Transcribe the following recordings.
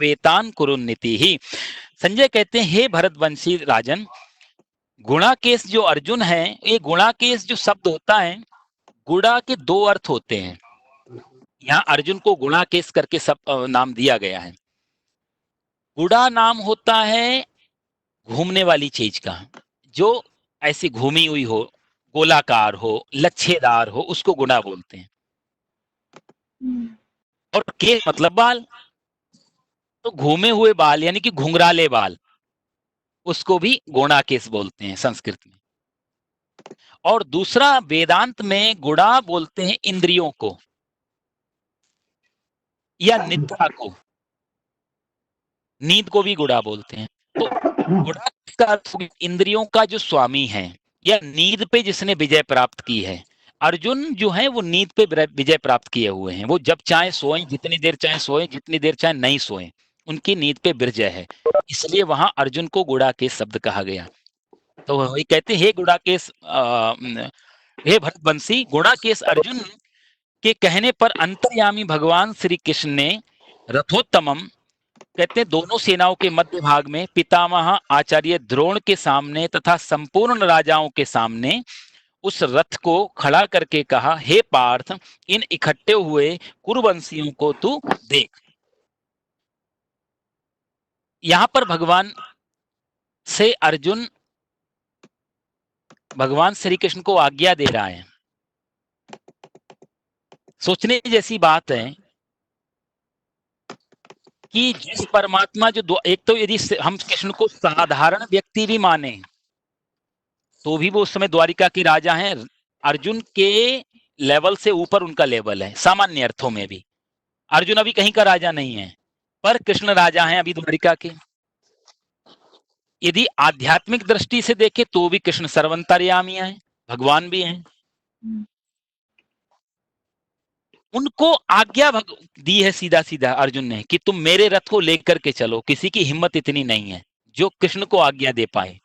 वेतान कुरुन्नीति ही। संजय कहते हैं, हे भरतवंशी राजन, गुणाकेश जो अर्जुन है, ये गुणाकेश जो शब्द होता है, गुणा के दो अर्थ होते हैं। यहाँ अर्जुन को गुणाकेश करके सब नाम दिया गया है। गुड़ा नाम होता है घूमने वाली चीज का, जो ऐसी घूमी हुई हो, गोलाकार हो, लच्छेदार हो, उसको गुणा बोलते हैं। और केश मतलब बाल, तो घूमे हुए बाल यानी कि घुंघराले बाल, उसको भी गुणाकेश बोलते हैं संस्कृत में। और दूसरा, वेदांत में गुणा बोलते हैं इंद्रियों को या निद्रा को, नींद को भी गुणा बोलते हैं। तो गुणा का अर्थ इंद्रियों का जो स्वामी है, या नींद पे जिसने विजय प्राप्त की है। अर्जुन जो है वो नींद पे विजय प्राप्त किए हुए हैं। वो जब चाहे सोएं, जितनी देर चाहे सोएं, जितनी देर चाहे नहीं सोएं, उनकी नींद पे विजय है। इसलिए वहां अर्जुन को गुणाकेश शब्द कहा गया। तो वही कहते हैं, हे गुणाकेश, हे भरतवंशी, गुणाकेश अर्जुन के कहने पर अंतर्यामी भगवान श्री कृष्ण ने रथोत्तमम, कहते हैं दोनों सेनाओं के मध्य भाग में, पितामह आचार्य द्रोण के सामने तथा संपूर्ण राजाओं के सामने उस रथ को खड़ा करके कहा, हे पार्थ, इन इकट्ठे हुए कुरुवंशियों को तू देख। यहां पर भगवान से अर्जुन भगवान श्री कृष्ण को आज्ञा दे रहा है। सोचने जैसी बात है कि जिस परमात्मा जो एक तो यदि हम कृष्ण को साधारण व्यक्ति भी माने, तो भी वो उस समय द्वारिका के राजा हैं। अर्जुन के लेवल से ऊपर उनका लेवल है, सामान्य अर्थों में भी। अर्जुन अभी कहीं का राजा नहीं है, पर कृष्ण राजा हैं अभी द्वारिका के। यदि आध्यात्मिक दृष्टि से देखें तो भी कृष्ण सर्वंतर्यामी हैं, भगवान भी हैं। उनको आज्ञा दी है सीधा सीधा अर्जुन ने कि तुम मेरे रथ को लेकर के चलो। किसी की हिम्मत इतनी नहीं है जो कृष्ण को आज्ञा दे पाए,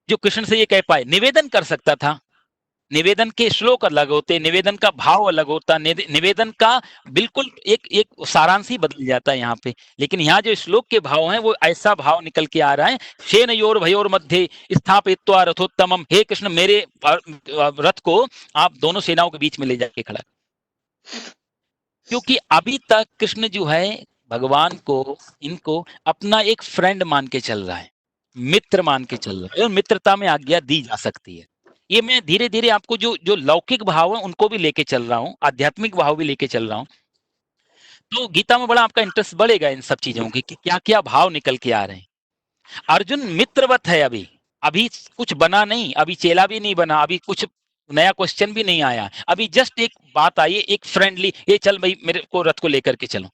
जो कृष्ण से ये कह पाए। निवेदन कर सकता था, निवेदन के श्लोक अलग होते, निवेदन का भाव अलग होता, निवेदन का बिल्कुल एक एक सारांश ही बदल जाता है यहाँ पे। लेकिन यहाँ जो श्लोक के भाव हैं, वो ऐसा भाव निकल के आ रहा है, सेनयोर भयोर मध्य स्थापित्वा रथोत्तमम, हे कृष्ण, मेरे रथ को आप दोनों सेनाओं के बीच में ले जाके खड़ा। क्योंकि अभी तक कृष्ण जो है भगवान को, इनको अपना एक फ्रेंड मान के चल रहा है, मित्र मान के चल रहा है, और मित्रता में आज्ञा दी जा सकती है। ये मैं धीरे धीरे आपको जो जो लौकिक भाव है उनको भी लेके चल रहा हूँ, आध्यात्मिक भाव भी लेके चल रहा हूँ। तो गीता में बड़ा आपका इंटरेस्ट बढ़ेगा इन सब चीजों की, कि क्या क्या भाव निकल के आ रहे हैं। अर्जुन मित्रवत है, अभी अभी कुछ बना नहीं, अभी चेला भी नहीं बना, अभी कुछ नया क्वेश्चन भी नहीं आया, अभी जस्ट एक बात आई है, एक फ्रेंडली, ये चल भाई मेरे को रथ को लेकर के चलो।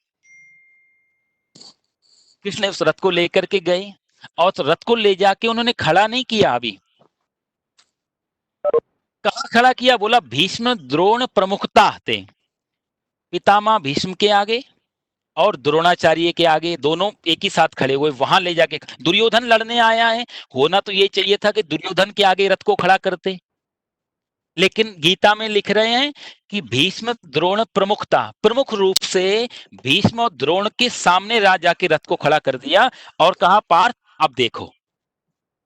कृष्ण उस रथ को लेकर के गए, और रथ को ले जाके उन्होंने खड़ा नहीं किया। अभी कहाँ खड़ा किया? बोला भीष्म द्रोण प्रमुखता थे, पितामह भीष्म के आगे और द्रोणाचार्य के आगे, दोनों एक ही साथ खड़े हुए। वहां ले जाके दुर्योधन लड़ने आया है, होना तो ये चाहिए था कि दुर्योधन के आगे रथ को खड़ा करते, लेकिन गीता में लिख रहे हैं कि भीष्म द्रोण प्रमुखता, प्रमुख रूप से भीष्म और द्रोण के सामने राजा के रथ को खड़ा कर दिया और कहा, पार्थ अब देखो।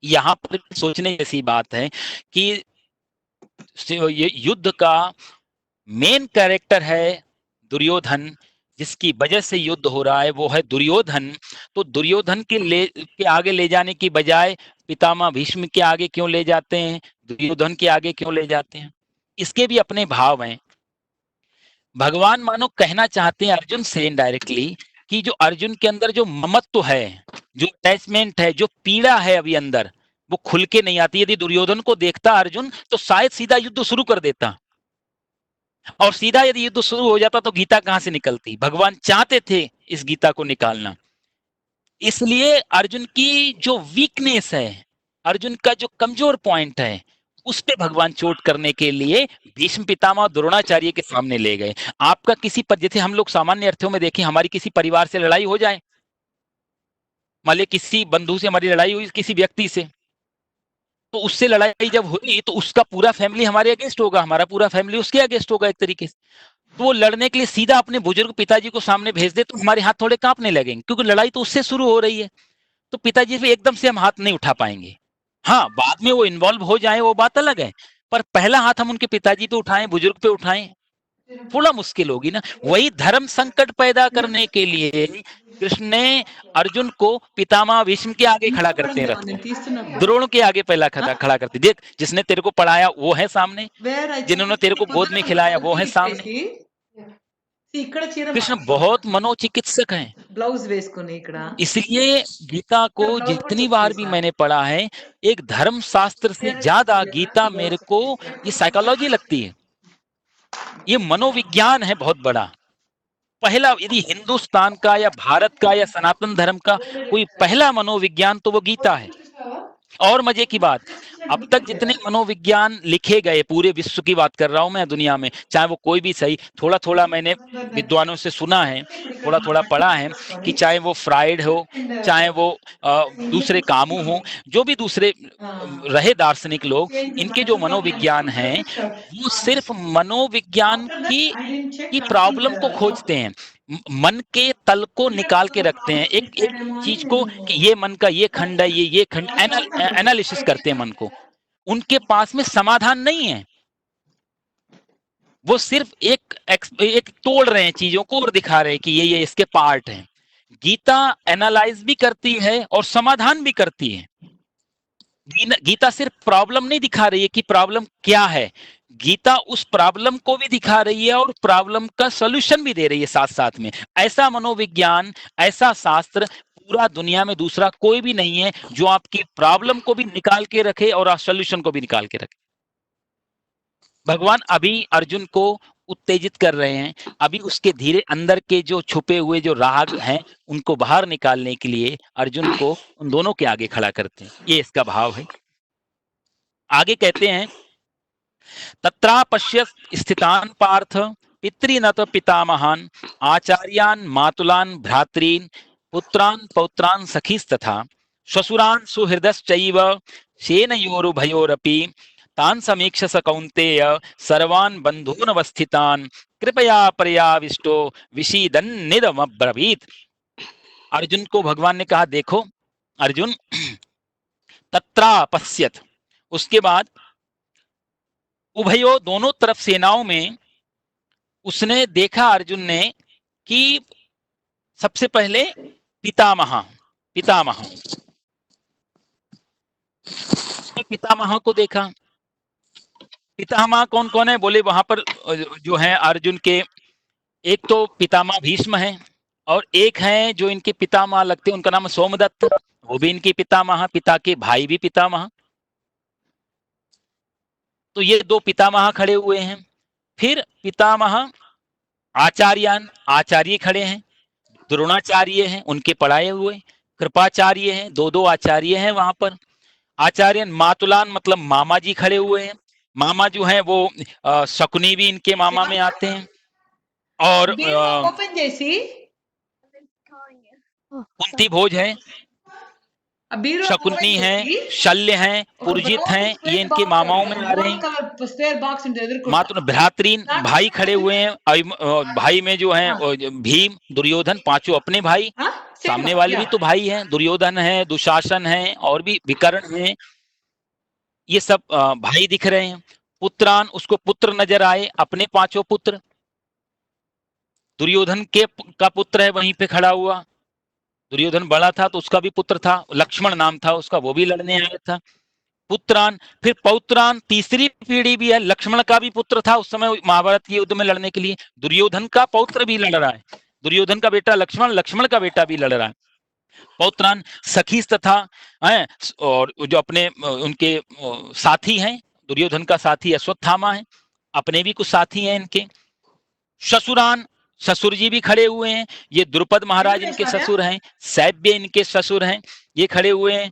यहां पर सोचने जैसी बात है कि ये युद्ध का मेन कैरेक्टर है दुर्योधन, जिसकी वजह से युद्ध हो रहा है वो है दुर्योधन। तो दुर्योधन के आगे ले जाने की बजाय पितामह भीष्म के आगे क्यों ले जाते हैं, दुर्योधन के आगे क्यों ले जाते हैं? इसके भी अपने भाव हैं। भगवान मानो कहना चाहते हैं अर्जुन से इनडायरेक्टली, कि जो अर्जुन के अंदर जो ममत्व है, जो अटैचमेंट है, जो पीड़ा है अभी अंदर, वो खुल के नहीं आती। यदि दुर्योधन को देखता अर्जुन तो शायद सीधा युद्ध शुरू कर देता, और सीधा यदि युद्ध शुरू हो जाता तो गीता कहां से निकलती? भगवान चाहते थे इस गीता को निकालना। इसलिए अर्जुन की जो वीकनेस है, अर्जुन का जो कमजोर पॉइंट है, उस पे भगवान चोट करने के लिए भीष्म पितामह द्रोणाचार्य के सामने ले गए। आपका किसी पर, जैसे हम लोग सामान्य अर्थों में देखें, हमारी किसी परिवार से लड़ाई हो जाए, मान लीजिए किसी बंधु से हमारी लड़ाई हुई, किसी व्यक्ति से, तो उससे लड़ाई जब हुई तो उसका पूरा फैमिली हमारे अगेंस्ट होगा, हमारा पूरा फैमिली उसके अगेंस्ट होगा एक तरीके से। तो वो लड़ने के लिए सीधा अपने बुजुर्ग पिताजी को सामने भेज दे तो हमारे हाथ थोड़े कांपने लगेंगे, क्योंकि लड़ाई तो उससे शुरू हो रही है। तो पिताजी पे एकदम से हम हाथ नहीं उठा पाएंगे। हाँ, बाद में वो इन्वॉल्व हो जाए वो बात अलग है, पर पहला हाथ हम उनके पिताजी पे उठाएं, बुजुर्ग पे उठाएं, थोड़ा मुश्किल होगी ना। वही धर्म संकट पैदा करने के लिए कृष्ण ने अर्जुन को पितामह भीष्म के आगे खड़ा करते हैं, रथ को द्रोण के आगे पहला खड़ा करते। देख, जिसने तेरे को पढ़ाया वो है सामने, जिन्होंने तेरे को गोद में खिलाया वो है सामने। कृष्ण बहुत मनोचिकित्सक हैं, ब्लाउज वेसुकोनी इकड़ा, इसलिए गीता को जितनी बार भी मैंने पढ़ा है, एक धर्म शास्त्र से ज्यादा गीता मेरे को ये साइकोलॉजी लगती है, ये मनोविज्ञान है बहुत बड़ा। पहला, यदि हिंदुस्तान का या भारत का या सनातन धर्म का कोई पहला मनोविज्ञान तो वो गीता है। और मजे की बात, अब तक जितने मनोविज्ञान लिखे गए, पूरे विश्व की बात कर रहा हूं मैं, दुनिया में, चाहे वो कोई भी सही, थोड़ा थोड़ा मैंने विद्वानों से सुना है, थोड़ा थोड़ा पढ़ा है, कि चाहे वो फ्राइड हो, चाहे वो दूसरे कामू हो, जो भी दूसरे रहे दार्शनिक लोग, इनके जो मनोविज्ञान हैं वो सिर्फ मनोविज्ञान की प्रॉब्लम को खोजते हैं, मन के तल को निकाल के रखते हैं, एक एक चीज को कि ये मन का ये खंड है, ये खंड, एनालिसिस करते हैं मन को। उनके पास में समाधान नहीं है, वो सिर्फ एक तोड़ रहे हैं चीजों को और दिखा रहे हैं कि ये इसके पार्ट हैं। गीता एनालाइज भी करती है और समाधान भी करती है। गीता सिर्फ प्रॉब्लम नहीं दिखा रही है कि प्रॉब्लम क्या है, गीता उस प्रॉब्लम को भी दिखा रही है और प्रॉब्लम का सॉल्यूशन भी दे रही है साथ साथ में। ऐसा मनोविज्ञान, ऐसा शास्त्र पूरा दुनिया में दूसरा कोई भी नहीं है जो आपकी प्रॉब्लम को भी निकाल के रखे और सॉल्यूशन को भी निकाल के रखे। भगवान अभी अर्जुन को उत्तेजित कर रहे हैं, अभी उसके धीरे अंदर के जो छुपे हुए जो राग हैं उनको बाहर निकालने के लिए अर्जुन को उन दोनों के आगे खड़ा करते हैं। ये इसका भाव है। आगे कहते हैं, तत्रापश्य स्थितान पार्थ पितृनत पितामहान आचार्यान मातुलान भ्रातरीन पुत्रान पौत्रान सखीस्तथा श्वशुरान सुहृदश्चैव सेनयोरुभयोरपि तान समीक्ष स कौन्तेय सर्वान् बन्धून् अवस्थितान् कृपया पर्याविष्टो विषीदन्निदमब्रवीत्। अर्जुन को भगवान ने कहा, देखो अर्जुन, तत्रापश्यत, उसके बाद उभयो, दोनों तरफ सेनाओं में उसने देखा अर्जुन ने कि सबसे पहले पितामह पितामह पितामह को देखा। पितामह कौन कौन है बोले, वहां पर जो है अर्जुन के, एक तो पितामह भीष्म है और एक है जो इनके पितामह लगते हैं, उनका नाम सोमदत्त, वो भी इनके पितामह, पिता के भाई भी पितामह। तो ये दो पितामह खड़े हुए हैं। फिर पितामह आचार्यान, आचार्य खड़े हैं, द्रोणाचार्य हैं उनके पढ़ाए हुए, कृपाचार्य हैं, दो दो आचार्य हैं वहां पर। आचार्य मातुलान मतलब मामा जी खड़े हुए हैं, मामा जो है वो शकुनी भी इनके मामा में आते हैं। और कुंती भोज है, शकुनी है, शल्य हैं, पुरजित हैं, ये इनके मामाओं में आ रहे हैं। मातु भ्रातरीन भाई खड़े हुए हैं, भाई में जो है भीम, दुर्योधन, पांचों अपने भाई, सामने वाले भी तो भाई हैं, दुर्योधन है, दुशासन है और भी विकर्ण है, ये सब भाई दिख रहे हैं। पुत्रान, उसको पुत्र नजर आए, अपने पांचों पुत्र, दुर्योधन का पुत्र है वहीं पे खड़ा हुआ, दुर्योधन बड़ा था तो उसका भी पुत्र था, लक्ष्मण नाम था उसका, वो भी लड़ने आया था। पुत्रान, फिर पौत्रान, तीसरी पीढ़ी भी है, लक्ष्मण का भी पुत्र था उस समय महाभारत के युद्ध में लड़ने के लिए, दुर्योधन का पौत्र भी लड़ रहा है, दुर्योधन का बेटा लक्ष्मण, लक्ष्मण का बेटा भी लड़ रहा है। पौत्रान सखीस तथा है, और जो अपने उनके साथी हैं, दुर्योधन का साथी अश्वत्थामा है, अपने भी कुछ साथी हैं इनके। ससुरान, ससुर जी भी खड़े हुए हैं, ये द्रुपद महाराज इनके ससुर हैं, सैब्य इनके ससुर हैं, ये खड़े हुए हैं।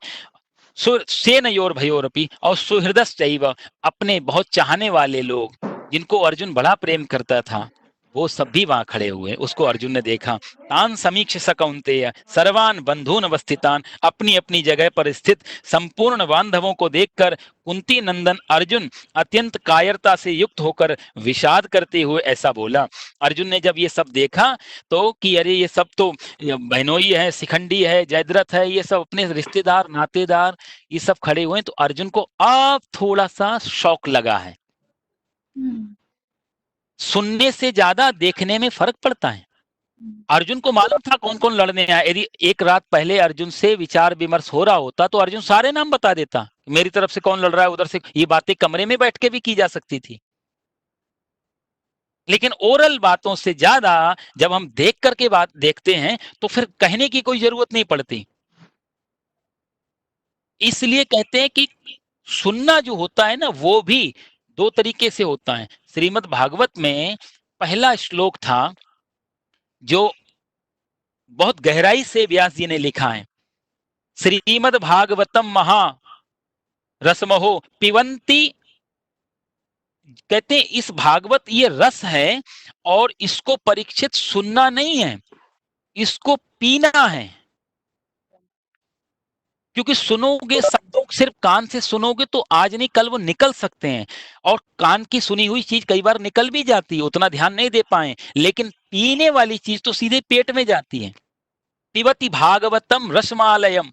सेनयोर भयोरपि, और सुहृदश्चैव, अपने बहुत चाहने वाले लोग जिनको अर्जुन बड़ा प्रेम करता था, वो सब भी वहां खड़े हुए, उसको अर्जुन ने देखा। तान समीक्ष स कौन्तेय सर्वान बंधून अवस्थितान, अपनी अपनी जगह पर स्थित संपूर्ण बांधवों को देखकर कुंती नंदन अर्जुन अत्यंत कायरता से युक्त होकर विषाद करते हुए ऐसा बोला। अर्जुन ने जब ये सब देखा तो कि अरे ये सब तो बहनोई है, शिखंडी है, जयद्रथ है, ये सब अपने रिश्तेदार नातेदार ये सब खड़े हुए हैं, तो अर्जुन को अब थोड़ा सा शौक लगा है। सुनने से ज्यादा देखने में फर्क पड़ता है। अर्जुन को मालूम था कौन कौन लड़ने आया। यदि एक रात पहले अर्जुन से विचार विमर्श हो रहा होता तो अर्जुन सारे नाम बता देता, मेरी तरफ से कौन लड़ रहा है, उधर से। ये बातें कमरे में बैठ के भी की जा सकती थी, लेकिन ओरल बातों से ज्यादा जब हम देख करके बात देखते हैं तो फिर कहने की कोई जरूरत नहीं पड़ती। इसलिए कहते हैं कि सुनना जो होता है ना वो भी दो तरीके से होता है। श्रीमद् भागवत में पहला श्लोक था जो बहुत गहराई से व्यास जी ने लिखा है। श्रीमद् भागवतम महा रसमहो पिबंती, कहते हैं इस भागवत ये रस है और इसको परीक्षित सुनना नहीं है, इसको पीना है। क्योंकि सुनोगे शब्दों सिर्फ कान से सुनोगे तो आज नहीं कल वो निकल सकते हैं, और कान की सुनी हुई चीज कई बार निकल भी जाती है, उतना ध्यान नहीं दे पाए, लेकिन पीने वाली चीज तो सीधे पेट में जाती है। पिबति भागवतम रसमालयम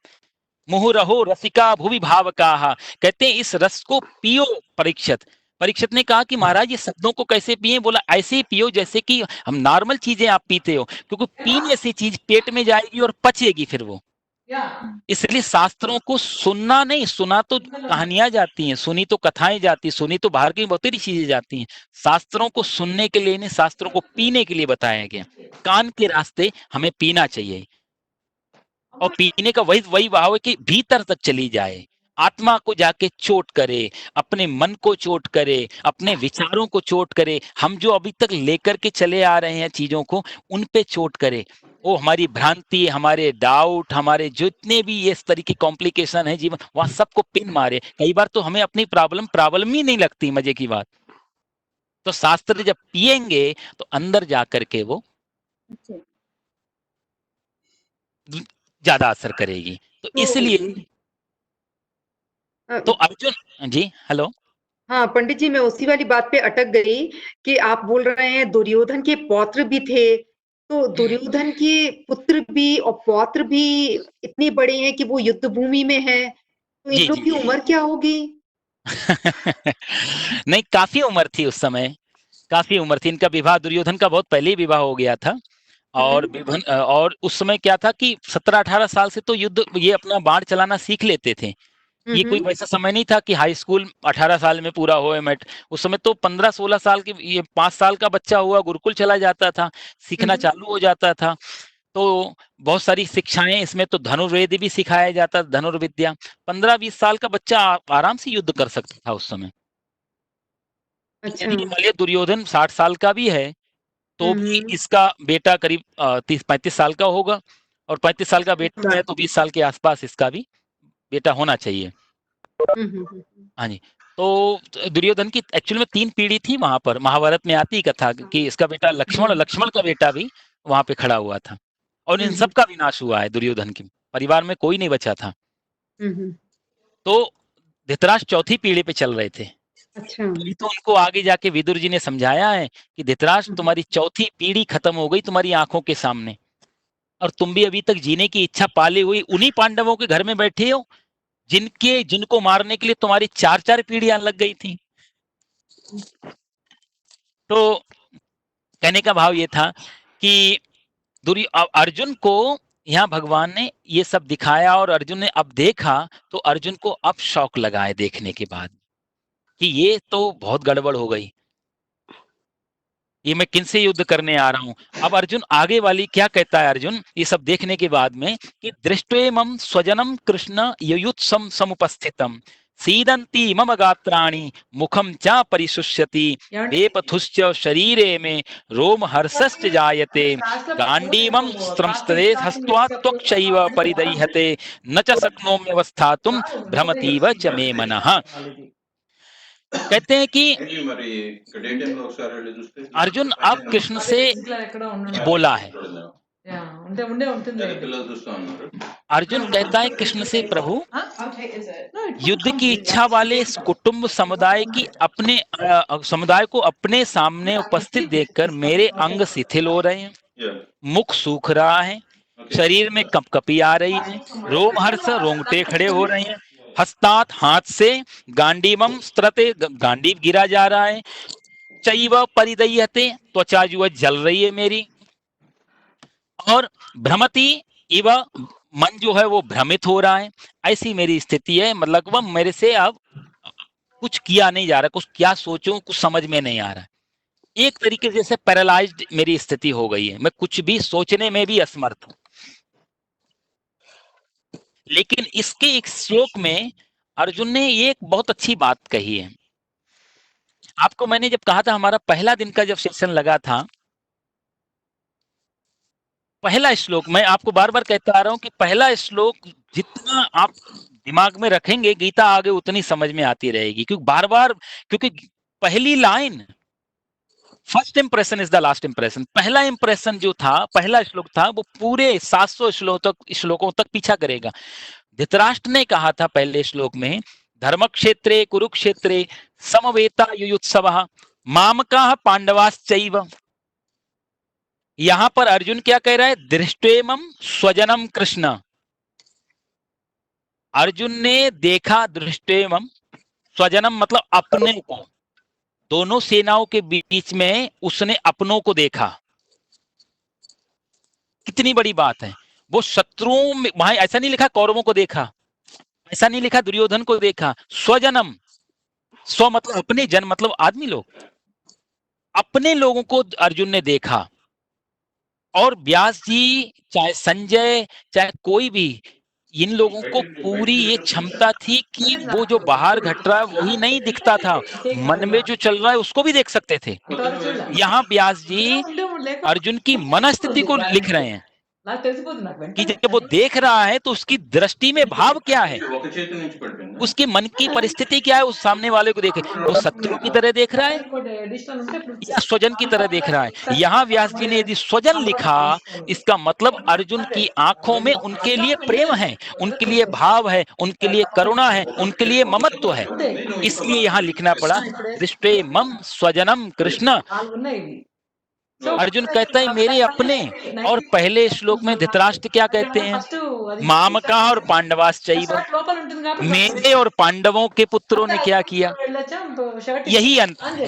मुहुरहो रसिका भुवि भावकाहा, कहते हैं इस रस को पियो परीक्षित। परीक्षित ने कहा कि महाराज ये शब्दों को कैसे पिए? बोला ऐसे ही पियो जैसे कि हम नॉर्मल चीजें आप पीते हो, क्योंकि पीने से चीज पेट में जाएगी और पचेगी फिर वो। इसलिए शास्त्रों को सुनना नहीं, सुना तो कहानियां जाती हैं, सुनी तो कथाएं जाती हैं, सुनी तो बाहर की बहुत सारी चीजें जाती हैं। शास्त्रों को सुनने के लिए नहीं, शास्त्रों को पीने के लिए बताया गया। कान के रास्ते हमें पीना चाहिए, और पीने का वही वही भाव है कि भीतर तक चली जाए, आत्मा को जाके चोट करे, अपने मन को चोट करे, अपने विचारों को चोट करे। हम जो अभी तक लेकर के चले आ रहे हैं चीजों को, उन पे चोट करे। वो हमारी भ्रांति, हमारे डाउट, हमारे जितने भी ये इस तरीके कॉम्प्लिकेशन है जीवन, वहां सबको पिन मारे। कई बार तो हमें अपनी प्रॉब्लम ही नहीं लगती। मजे की बात तो शास्त्र जब पिएंगे तो अंदर जाकर के वो ज्यादा असर करेगी। तो इसलिए तो अर्जुन जी, हेलो। हाँ पंडित जी, मैं उसी वाली बात पे अटक गई कि आप बोल रहे हैं दुर्योधन के पौत्र भी थे, तो दुर्योधन के पुत्र भी और पौत्र भी इतने बड़े हैं कि वो युद्ध भूमि में है, तो इन लोग की उम्र क्या होगी? नहीं, काफी उम्र थी उस समय, काफी उम्र थी। इनका विवाह दुर्योधन का बहुत पहले ही विवाह हो गया था। और उस समय क्या था कि 17-18 साल से तो युद्ध ये अपना बाण चलाना सीख लेते थे। ये कोई वैसा समय नहीं था कि हाई स्कूल 18 साल में पूरा हो मैट। उस समय तो 15-16 साल की, ये 5 साल का बच्चा हुआ गुरुकुल चला जाता था, सीखना चालू हो जाता था। तो बहुत सारी शिक्षाएं इसमें, तो धनुर्वेद भी सिखाया जाता, धनुर्विद्या। 15-20 साल का बच्चा आराम से युद्ध कर सकता था उस समय। अच्छा। यदि मान दुर्योधन 60 साल का भी है तो भी इसका बेटा करीब 30-35 साल का होगा, और 35 साल का बेटा है तो 20 साल के आसपास इसका भी बेटा होना चाहिए। हाँ जी। तो दुर्योधन की एक्चुअल में 3 पीढ़ी थी वहां पर, महाभारत में आती कथा कि इसका बेटा लक्ष्मण, लक्ष्मण का बेटा भी वहां पे खड़ा हुआ था, और इन सब का विनाश हुआ है। दुर्योधन के परिवार में कोई नहीं बचा था। तो धृतराष्ट्र चौथी पीढ़ी पे चल रहे थे। अच्छा। तो उनको आगे जाके विदुर जी ने समझाया है कि धृतराष्ट्र तुम्हारी चौथी पीढ़ी खत्म हो गई तुम्हारी आंखों के सामने, और तुम भी अभी तक जीने की इच्छा पाले हुई उन्हीं पांडवों के घर में बैठे हो जिनको मारने के लिए तुम्हारी 4-4 पीढ़ियां लग गई थी। तो कहने का भाव ये था कि अर्जुन को यहाँ भगवान ने ये सब दिखाया, और अर्जुन ने अब देखा तो अर्जुन को अब शौक लगा है देखने के बाद कि ये तो बहुत गड़बड़ हो गई, ये मैं किनसे युद्ध करने आ रहा हूं। अब अर्जुन आगे वाली क्या कहता है, अर्जुन ये सब देखने के बाद में कि दृष्टवेमं स्वजनम कृष्ण युयुत्सम समुपस्थितम सीदंती मम गात्राणि मुखम च परिशुष्यति वेपथुश्च शरीरे में रोम हर्षश्च जायते गांडीवं स्त्रंस्तदे हस्त्वा त्वक्षैव परिदह्यते न च शक्नोम्यवस्थातुं भ्रमतीव च मे मनः। कहते हैं कि మరి డేటింగ్ ఒకసారి వెళ్ళి చూస్తే अर्जुन अब कृष्ण అదే से ఫిజికల్ ఎక్కడో ఉండుంటది. बोला है, యాహ్! ఉండే ఉంటుందిలెండి. పిల్లలు చూస్తా ఉన్నారు. अर्जुन कहता है कृष्ण से, प्रभु ఆ? No, it युद्ध comes की with इच्छा वाले इस कुटुंब समुदाय की अपने समुदाय को अपने सामने उपस्थित देखकर मेरे अंग शिथिल हो रहे हैं, Yeah. मुख सूख रहा है, Okay. शरीर में कपकपी आ रही है, रोमहर्ष रोंगटे खड़े हो रहे हैं, हस्तात हाथ से गांडीवम स्त्रते गांडीव गिरा जा रहा है, चैव परिदह्यते त्वचा जो है जल रही है मेरी, और भ्रमति इव मन जो है वो भ्रमित हो रहा है। ऐसी मेरी स्थिति है, मतलब वह मेरे से अब कुछ किया नहीं जा रहा, कुछ क्या सोचूं कुछ समझ में नहीं आ रहा है। एक तरीके से जैसे पैरालाइज्ड मेरी स्थिति हो गई है, मैं कुछ भी सोचने में भी असमर्थ हूं। लेकिन इसके एक श्लोक में अर्जुन ने एक बहुत अच्छी बात कही है। आपको मैंने जब कहा था, हमारा पहला दिन का जब सेशन लगा था, पहला श्लोक, मैं आपको बार बार कहता आ रहा हूं कि पहला श्लोक जितना आप दिमाग में रखेंगे, गीता आगे उतनी समझ में आती रहेगी। क्योंकि बार बार, क्योंकि पहली line, first impression is the last impression, पहला इंप्रेशन जो था, पहला श्लोक था, वो पूरे 700 श्लोकों तक पीछा करेगा। धृतराष्ट्र ने कहा था पहले श्लोक में, धर्म क्षेत्रे कुरुक्षेत्रे समवेता युयुत्सवः मामकाः पांडवाश्चैव। यहां पर अर्जुन क्या कह रहा है? दृष्टेमं स्वजनम कृष्ण। अर्जुन ने देखा, दृष्टेमं स्वजनम मतलब अपने को, दोनों सेनाओं के बीच में उसने अपनों को देखा। कितनी बड़ी बात है। वो शत्रुओं में, वहां ऐसा नहीं लिखा कौरवों को देखा, ऐसा नहीं लिखा दुर्योधन को देखा, स्वजनम, स्व मतलब अपने, जन मतलब आदमी लोग, अपने लोगों को अर्जुन ने देखा। और व्यास जी, चाहे संजय, चाहे कोई भी, इन लोगों को पूरी ये क्षमता थी कि वो जो बाहर घट रहा है वही नहीं दिखता था, मन में जो चल रहा है उसको भी देख सकते थे। यहाँ व्यास जी अर्जुन की मनस्थिति को लिख रहे हैं నాకు తెలిసిపోతుంది నాకు कि వెంటనే जब वो देख रहा है तो उसकी दृष्टि में भाव क्या है, ఒక చేతి నుంచి పడిపోయిందా? उसके मन की परिस्थिति क्या है, उस सामने वाले को देखे, वो शत्रु की तरह देख रहा है ఇంకోటి additional ఉంటే proof या स्वजन की तरह देख रहा है। यहाँ व्यास जी ने यदि स्वजन लिखा, इसका मतलब अर्जुन की आंखों में उनके लिए प्रेम है, उनके लिए भाव है, उनके लिए करुणा है, उनके लिए ममत्व है, इसलिए यहाँ लिखना पड़ा दृष्टे मम स्वजनम कृष्ण। 4 ఉన్నాయి ఇవి. अर्जुन कहता है मेरे अपने। और पहले श्लोक में धृतराष्ट्र क्या कहते हैं? मामका और पांडवाश्चैव, లోపల ఉంటుంది కాబట్టి मेरे और पांडवों के पुत्रों ने क्या किया, షర్ట్ यही अंत है।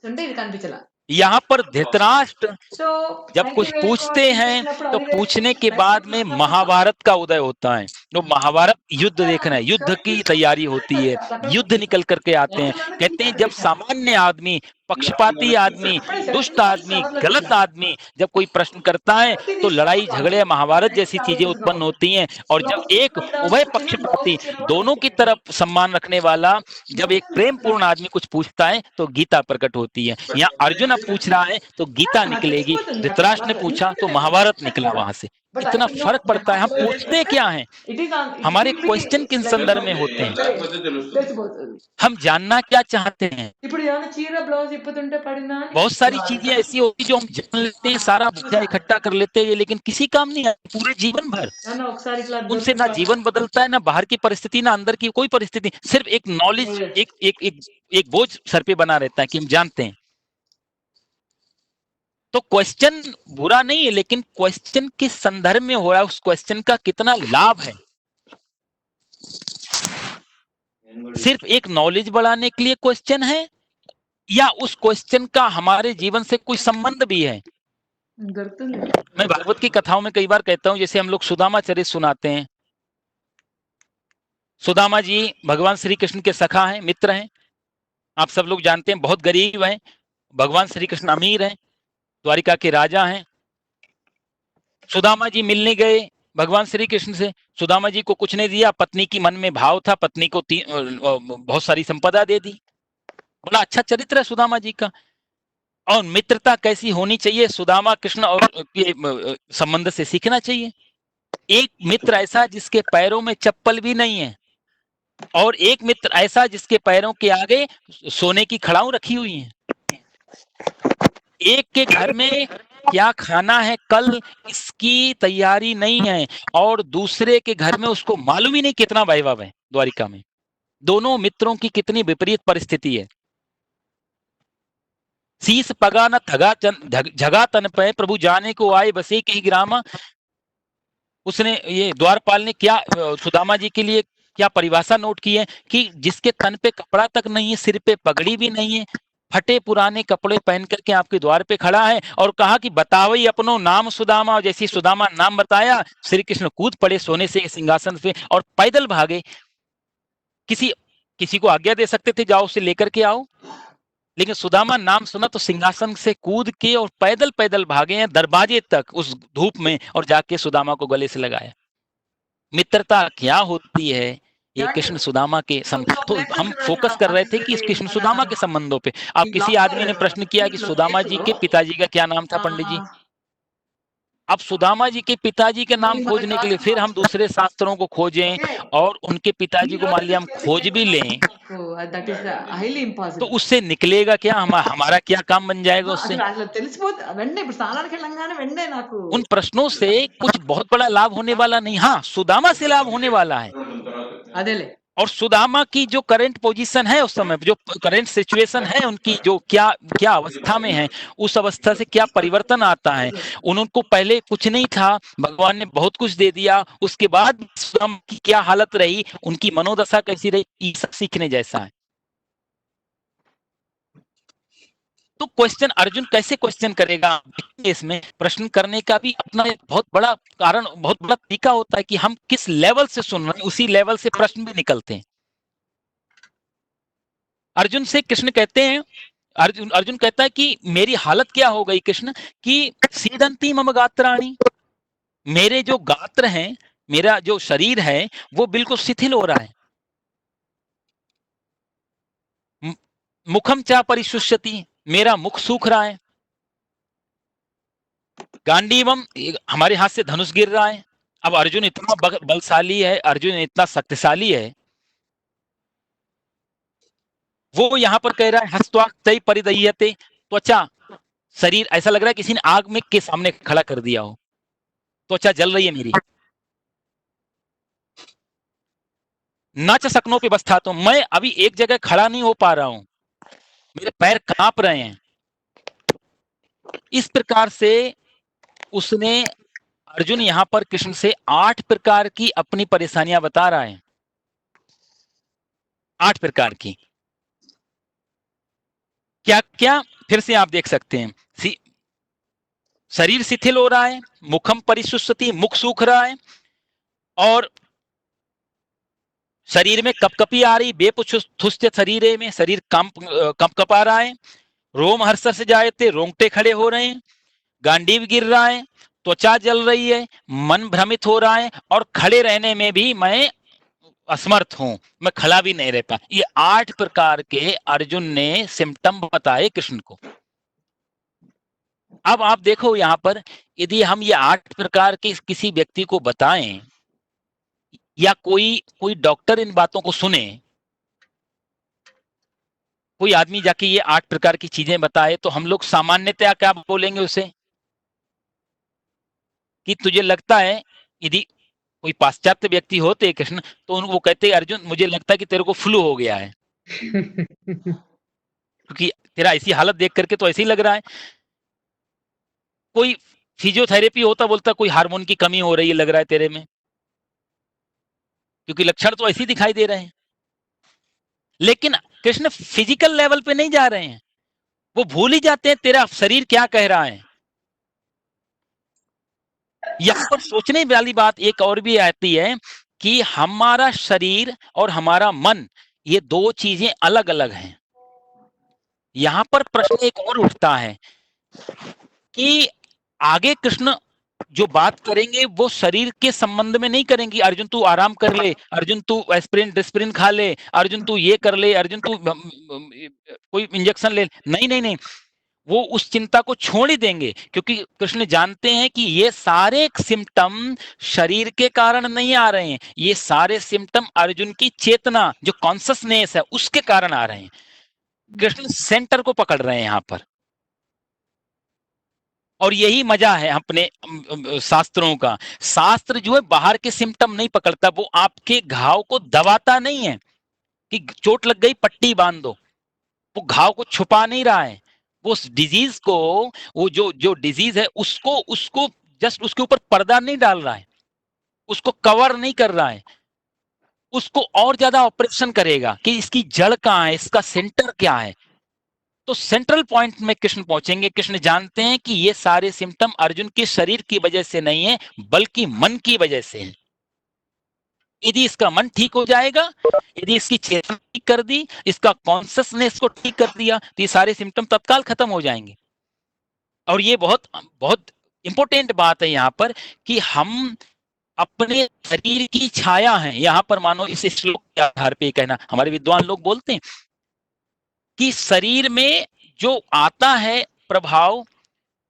అంటే ఇది కనిపించలా. यहाँ पर धृतराष्ट्र సో जब कुछ पूछते हैं तो पूछने के बाद में महाभारत का उदय होता है। तो महाभारत युद्ध देखना है, युद्ध की तैयारी होती है, युद्ध निकल करके आते हैं। कहते हैं जब सामान्य आदमी, पक्षपाती आदमी, दुष्ट आदमी, गलत आदमी जब कोई प्रश्न करता है तो लड़ाई झगड़े, महाभारत जैसी चीजें उत्पन्न होती हैं। और जब एक उभय पक्षपाती, दोनों की तरफ सम्मान रखने वाला, जब एक प्रेम पूर्ण आदमी कुछ पूछता है तो गीता प्रकट होती है। यहाँ अर्जुन अब पूछ रहा है तो गीता निकलेगी, धृतराष्ट्र ने पूछा तो महाभारत निकला वहां से। इतना फर्क पड़ता है। हम पूछते क्या हैं, हमारे क्वेश्चन किन संदर्भ में होते हैं, లేకపోతే తెలుస్తుంది. తెలిసిపోతుంది. हम जानना क्या चाहते हैं। ఇప్పుడు ఏమైనా చీర బ్లౌజ్ ఇప్పుతుంటే పడినా అని बहुत सारी चीजें ऐसी होती जो हम जान लेते हैं, सारा बोझा इकट्ठा कर लेते हैं, लेकिन किसी काम नहीं आती पूरे जीवन भर। ఏమన్నా ఒకసారి ఇట్లా उनसे ना जीवन बदलता है, ना बाहर की परिस्थिति, ना अंदर की कोई परिस्थिति, सिर्फ एक नॉलेज, एक एक एक एक बोझ सर पे बना रहता है कि हम जानते हैं। तो क्वेश्चन बुरा नहीं है, लेकिन क्वेश्चन किस संदर्भ में हो रहा है, उस क्वेश्चन का कितना लाभ है। सिर्फ एक नॉलेज बढ़ाने के लिए क्वेश्चन है, या उस क्वेश्चन का हमारे जीवन से कोई संबंध भी है। దొరుకుతుంది. मैं भागवत की कथाओं में कई बार कहता हूं, जैसे हम लोग सुदामा चरित सुनाते हैं। सुदामा जी भगवान श्री कृष्ण के सखा हैं, मित्र हैं, आप सब लोग जानते हैं, बहुत गरीब हैं, भगवान श्री कृष्ण अमीर हैं, द्वारिका के राजा हैं। सुदामा जी मिलने गए भगवान श्री कृष्ण से, सुदामा जी को कुछ नहीं दिया, पत्नी की मन में भाव था, पत्नी को बहुत सारी संपदा दे दी। बड़ा अच्छा चरित्र है सुदामा जी का। और मित्रता कैसी होनी चाहिए, सुदामा कृष्ण और के संबंध से सीखना चाहिए। एक मित्र ऐसा जिसके पैरों में चप्पल भी नहीं है, और एक मित्र ऐसा जिसके पैरों के आगे सोने की खड़ाऊ रखी हुई है। एक के घर में क्या खाना है कल इसकी तैयारी नहीं है, और दूसरे के घर में उसको मालूम ही नहीं कितना वैभव है द्वारिका में। दोनों मित्रों की कितनी विपरीत परिस्थिति है। शीस पगा न झगा तन पे, प्रभु जाने को आए बसे के ही ग्राम। उसने ये द्वारपाल ने क्या सुदामा जी के लिए क्या परिभाषा नोट की है कि जिसके तन पे कपड़ा तक नहीं है, सिर पे पगड़ी भी नहीं है, फटे पुराने कपड़े पहन करके आपके द्वार पे खड़ा है, और कहा कि बतावई अपनो नाम सुदामा। और जैसे सुदामा नाम बताया, श्री कृष्ण कूद पड़े सोने से सिंहासन पे और पैदल भागे। किसी को आज्ञा दे सकते थे जाओ उसे लेकर के आओ, लेकिन सुदामा नाम सुना तो सिंहासन से कूद के और पैदल पैदल भागे हैं दरवाजे तक उस धूप में, और जाके सुदामा को गले से लगाया। मित्रता क्या होती है ये कृष्ण सुदामा के तो हम फोकस कर रहे थे कि इस कृष्ण सुदामा के संबंधों पे। अब किसी आदमी ने प्रश्न किया कि सुदामा जी के पिताजी का क्या नाम था पंडित जी। अब सुदामा जी के पिताजी के नाम खोजने के लिए फिर हम दूसरे शास्त्रों को खोजें, और उनके पिताजी को मान लिया हम खोज भी लें దట్ ఈస్ హైలీ तो ఇంపాసిబుల్. उससे निकलेगा क्या, हमारा क्या काम बन जाएगा उससे। అసలు అసలు తెలిసిపోతే వెంటనే ఇప్పుడు స్నానానికి వెళ్ళంగానే వెంటనే నాకు उन प्रश्नों से कुछ बहुत बड़ा लाभ होने वाला नहीं, हाँ सुदामा से लाभ होने वाला है। అదేలే और सुदामा की जो करंट पोजीशन है उस समय, जो करंट सिचुएशन है उनकी, जो क्या क्या अवस्था में है, उस अवस्था से क्या परिवर्तन आता है। उनको पहले कुछ नहीं था, भगवान ने बहुत कुछ दे दिया, उसके बाद सुदामा की क्या हालत रही, उनकी मनोदशा कैसी रही, ये सब सीखने जैसा है। तो क्वेश्चन अर्जुन कैसे क्वेश्चन करेगा, इसमें प्रश्न करने का भी अपना बहुत बड़ा कारण, बहुत बड़ा तरीका होता है कि हम किस लेवल से सुन रहे हैं, उसी लेवल से प्रश्न भी निकलते हैं। अर्जुन से कृष्ण कहते हैं, अर्जुन कहता है कि मेरी हालत क्या हो गई कृष्ण, कि सीदंती मम गात्राणि, मेरे जो गात्र हैं, मेरा जो शरीर है वो बिल्कुल शिथिल हो रहा है। मुखम चा परिशुष्यति, मेरा मुख सूख रहा है। गांडीवम, हमारे हाथ से धनुष गिर रहा है। अब अर्जुन इतना बलशाली है, अर्जुन इतना शक्तिशाली है, वो यहां पर कह रहा है हस्तवाक्तै परिदह्यते, त्वचा, शरीर ऐसा लग रहा है किसी ने आग में के सामने खड़ा कर दिया हो, त्वचा जल रही है मेरी। न च शक्नोपि अवस्थातुं, मैं अभी एक जगह खड़ा नहीं हो पा रहा हूं, मेरे पैर कांप रहे हैं। इस प्रकार से उसने, अर्जुन यहां पर कृष्ण से 8 प्रकार की अपनी परेशानियां बता रहा है, 8 प्रकार की। क्या क्या, फिर से आप देख सकते हैं, शरीर शिथिल हो रहा है, मुखम परिशुष्यति, मुख सूख रहा है, और शरीर में कपकपी आ रही, बेपुछुष्य शरीर में शरीर कंप रहा है, रोम हर्ष से जाते, रोंगटे खड़े हो रहे हैं, गांडीव गिर रहा है, त्वचा जल रही है, मन भ्रमित हो रहा है, और खड़े रहने में भी मैं असमर्थ हूं, मैं खड़ा भी नहीं रह पा। ये 8 प्रकार के अर्जुन ने सिम्टम बताए कृष्ण को। अब आप देखो यहां पर, यदि हम ये 8 प्रकार के किसी व्यक्ति को बताएं, या कोई डॉक्टर इन बातों को सुने, कोई आदमी जाके ये 8 प्रकार की चीजें बताए, तो हम लोग सामान्यतया क्या बोलेंगे उसे, कि तुझे लगता है, यदि कोई पाश्चात्य व्यक्ति होते कृष्ण, तो वो कहते अर्जुन मुझे लगता है कि तेरे को फ्लू हो गया है, क्योंकि तेरा ऐसी हालत देख करके तो ऐसे ही लग रहा है। कोई फिजियोथेरेपी होता, बोलता कोई हार्मोन की कमी हो रही है लग रहा है तेरे में, क्योंकि लक्षण तो ऐसे ही दिखाई दे रहे हैं। लेकिन कृष्ण फिजिकल लेवल पे नहीं जा रहे हैं, वो भूल ही जाते हैं तेरा शरीर क्या कह रहा है। यहां पर सोचने वाली बात एक और भी आती है कि हमारा शरीर और हमारा मन, ये 2 चीजें अलग अलग हैं। यहां पर प्रश्न एक और उठता है कि आगे कृष्ण जो बात करेंगे वो शरीर के संबंध में नहीं करेंगे, अर्जुन तू आराम कर ले, अर्जुन तू एस्पिरिन डिस्पिरिन खा ले, अर्जुन तू ये कर ले, अर्जुन तू कोई इंजेक्शन ले, नहीं नहीं नहीं, वो उस चिंता को छोड़ ही देंगे, क्योंकि कृष्ण जानते हैं कि ये सारे सिम्टम शरीर के कारण नहीं आ रहे हैं, ये सारे सिम्टम अर्जुन की चेतना जो कॉन्शसनेस है उसके कारण आ रहे हैं। कृष्ण सेंटर को पकड़ रहे हैं यहां पर, और यही मजा है अपने शास्त्रों का। शास्त्र जो है बाहर के सिम्टम नहीं पकड़ता, वो आपके घाव को दबाता नहीं है कि चोट लग गई पट्टी बांध दो, वो घाव को छुपा नहीं रहा है, वो डिजीज को, वो जो जो डिजीज है उसको उसको जस्ट उसके ऊपर पर्दा नहीं डाल रहा है, उसको कवर नहीं कर रहा है, उसको और ज्यादा ऑपरेशन करेगा कि इसकी जड़ कहां है, इसका सेंटर क्या है। तो सेंट्रल पॉइंट में कृष्ण पहुंचेंगे। कृष्ण जानते हैं कि ये सारे सिम्टम अर्जुन के शरीर की वजह से नहीं है, बल्कि मन की वजह से है। यदि इसका मन ठीक हो जाएगा, यदि इसकी चेतना ठीक कर दी, इसका कॉन्शियसनेस को ठीक कर दिया, तो ये सारे सिम्टम तत्काल खत्म हो जाएंगे। और ये बहुत बहुत इंपॉर्टेंट बात है यहाँ पर कि हम अपने शरीर की छाया है। यहाँ पर मानो इस श्लोक के आधार पे कहना, हमारे विद्वान लोग बोलते हैं कि शरीर में जो आता है प्रभाव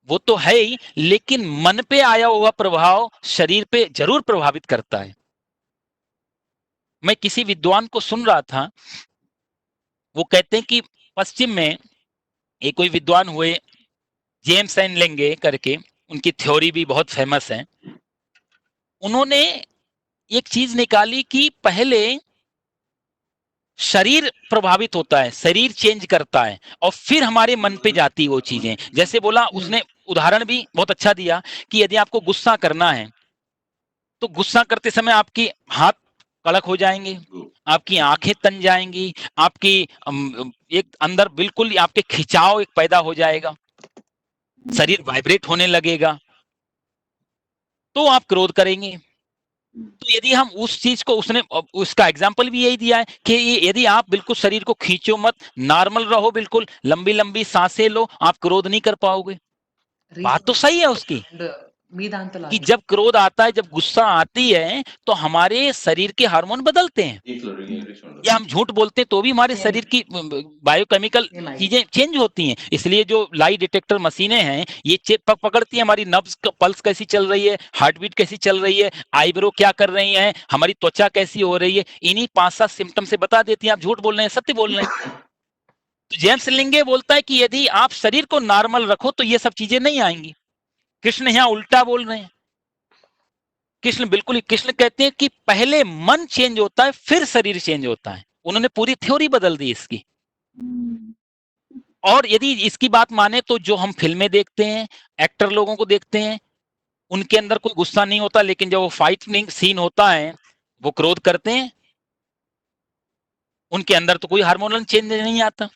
वो तो है ही, लेकिन मन पे आया हुआ प्रभाव शरीर पे जरूर प्रभावित करता है। मैं किसी विद्वान को सुन रहा था, वो कहते हैं कि पश्चिम में एक कोई विद्वान हुए, जेम्स एन लेंगे करके, उनकी थ्योरी भी बहुत फेमस है। उन्होंने एक चीज निकाली कि पहले शरीर प्रभावित होता है, शरीर चेंज करता है, और फिर हमारे मन पे जाती वो चीजें। जैसे बोला उसने, उदाहरण भी बहुत अच्छा दिया कि यदि आपको गुस्सा करना है तो गुस्सा करते समय आपकी हाथ कड़क हो जाएंगे, आपकी आंखें तन जाएंगी, आपकी एक अंदर बिल्कुल आपके खिंचाव एक पैदा हो जाएगा, शरीर वाइब्रेट होने लगेगा, तो आप क्रोध करेंगे। तो यदि हम उस चीज को, उसने उसका एग्जाम्पल भी यही दिया है कि यदि आप बिल्कुल शरीर को खींचो मत, नॉर्मल रहो, बिल्कुल लंबी लंबी सांसें लो, आप क्रोध नहीं कर पाओगे। बात तो सही है उसकी कि जब क्रोध आता है, जब गुस्सा आती है, तो हमारे शरीर के हार्मोन बदलते हैं, या हम झूठ बोलते हैं तो भी हमारे शरीर की बायोकेमिकल चीजें चेंज होती हैं। इसलिए जो लाई डिटेक्टर मशीनें हैं, ये पकड़ती है हमारी नब्ज का पल्स कैसी चल रही है, हार्ट बीट कैसी चल रही है, आईब्रो क्या कर रही है, हमारी त्वचा कैसी हो रही है, इन्हीं 5-7 सिम्टम से बता देती हैं आप झूठ बोल रहे हैं सत्य बोल रहे हैं। तो जेम्स लिंगे बोलता है कि यदि आप शरीर को नॉर्मल रखो तो ये सब चीजें नहीं आएंगी। कृष्ण यहाँ उल्टा बोल रहे हैं। कृष्ण कहते हैं कि पहले मन चेंज होता है, फिर शरीर चेंज होता है। उन्होंने पूरी थ्योरी बदल दी इसकी। और यदि इसकी बात माने तो जो हम फिल्में देखते हैं, एक्टर लोगों को देखते हैं, उनके अंदर कोई गुस्सा नहीं होता, लेकिन जब वो फाइटिंग सीन होता है, वो क्रोध करते हैं, उनके अंदर तो कोई हार्मोनल चेंज नहीं आता।